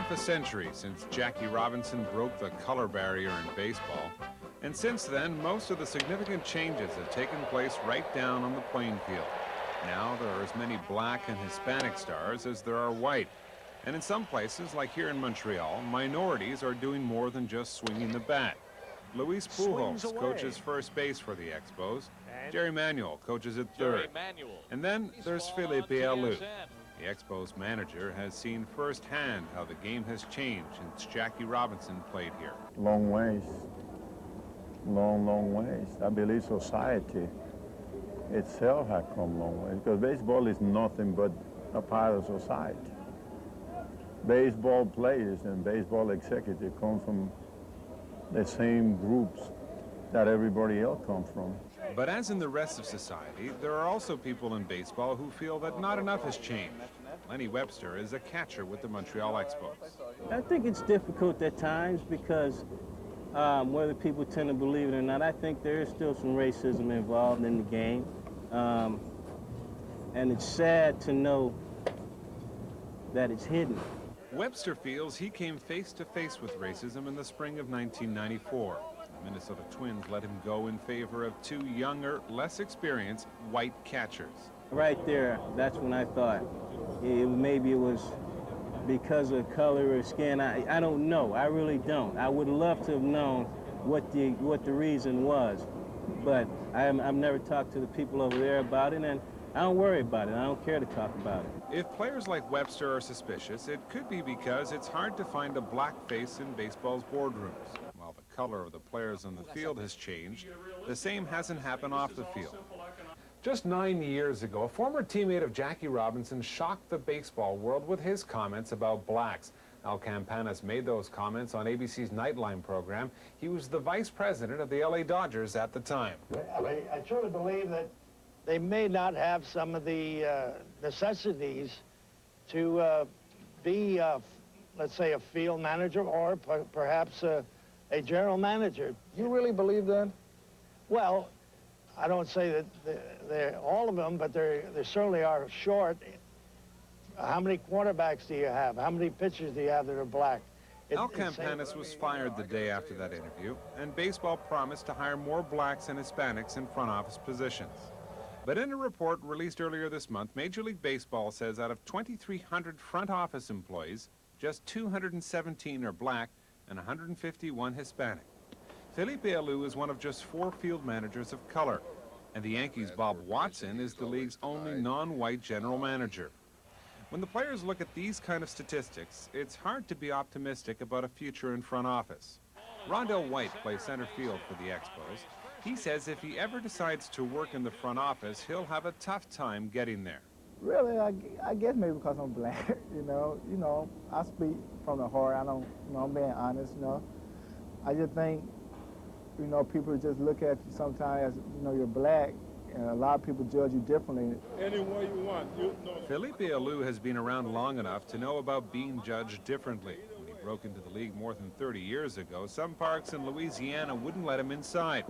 half a century since Jackie Robinson broke the color barrier in baseball, and since then, most of the significant changes have taken place right down on the playing field. Now there are as many black and Hispanic stars as there are white. And in some places, like here in Montreal, minorities are doing more than just swinging the bat. Luis Pujols coaches first base for the Expos. Jerry Manuel coaches at third. And then there's Felipe Alou. The Expos manager has seen firsthand how the game has changed since Jackie Robinson played here. Long ways. Long ways. I believe society itself has come long ways, because baseball is nothing but a part of society. Baseball players and baseball executives come from the same groups that everybody else comes from. But as in the rest of society, there are also people in baseball who feel that not enough has changed. Lenny Webster is a catcher with the Montreal Expos. I think it's difficult at times because whether people tend to believe it or not, I think there is still some racism involved in the game. And it's sad to know that it's hidden. Webster feels he came face-to-face with racism in the spring of 1994. The Minnesota Twins let him go in favor of two younger, less experienced white catchers. Right there, that's when I thought maybe it was because of color or skin. I don't know. I really don't. I would love to have known what the reason was, but I've never talked to the people over there about it, and I don't worry about it. I don't care to talk about it. If players like Webster are suspicious, it could be because it's hard to find a black face in baseball's boardrooms. While the color of the players on the field has changed, the same hasn't happened off the field. Just 9 years ago, a former teammate of Jackie Robinson shocked the baseball world with his comments about blacks. Al Campanis made those comments on ABC's Nightline program. He was the vice president of the LA Dodgers at the time. I truly believe that they may not have some of the necessities to be, let's say, a field manager or perhaps a general manager. You really believe that? Well, I don't say that they're all of them, but they certainly are short. How many quarterbacks do you have? How many pitchers do you have that are black? Al Campanis was fired the day after that interview, and baseball promised to hire more blacks and Hispanics in front office positions. But in a report released earlier this month, Major League Baseball says out of 2,300 front office employees, just 217 are black and 151 Hispanic. Felipe Alou is one of just 4 field managers of color, and the Yankees' Bob Watson is the league's only non-white general manager. When the players look at these kind of statistics, it's hard to be optimistic about a future in front office. Rondell White plays center field for the Expos. He says if he ever decides to work in the front office, he'll have a tough time getting there. Really, I guess maybe because I'm black, you know, I speak from the heart. I don't, I'm being honest, I just think, people just look at you sometimes as, you're black, and a lot of people judge you differently. Any way you want. Felipe Alou has been around long enough to know about being judged differently. When he broke into the league more than 30 years ago, some parks in Louisiana wouldn't let him inside.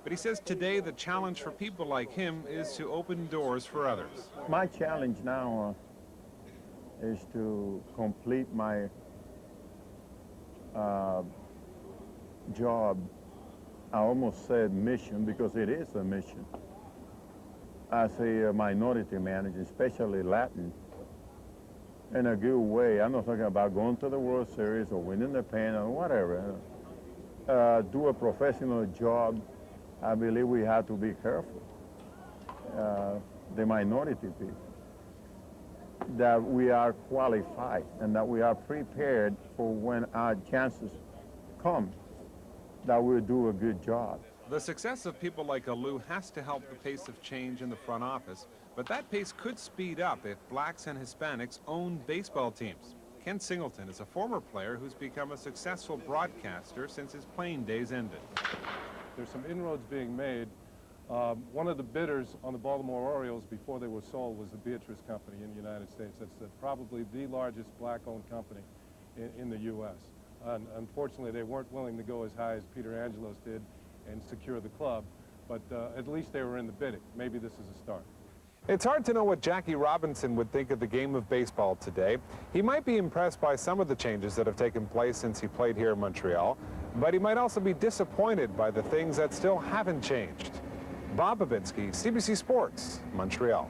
But he says today the challenge for people like him is to open doors for others. My challenge now is to complete my job. I almost said mission, because it is a mission. As a minority manager, especially Latin, in a good way. I'm not talking about going to the World Series or winning the pen or whatever. Do a professional job. I believe we have to be careful, the minority people, that we are qualified and that we are prepared for when our chances come, that we'll do a good job. The success of people like Alou has to help the pace of change in the front office, but that pace could speed up if blacks and Hispanics own baseball teams. Ken Singleton is a former player who's become a successful broadcaster since his playing days ended. There's some inroads being made. One of the bidders on the Baltimore Orioles before they were sold was the Beatrice Company in the United States. That's probably the largest black-owned company in the U.S. Unfortunately, they weren't willing to go as high as Peter Angelos did and secure the club, but at least they were in the bidding. Maybe this is a start. It's hard to know what Jackie Robinson would think of the game of baseball today. He might be impressed by some of the changes that have taken place since he played here in Montreal, but he might also be disappointed by the things that still haven't changed. Bob Babinski, CBC Sports, Montreal.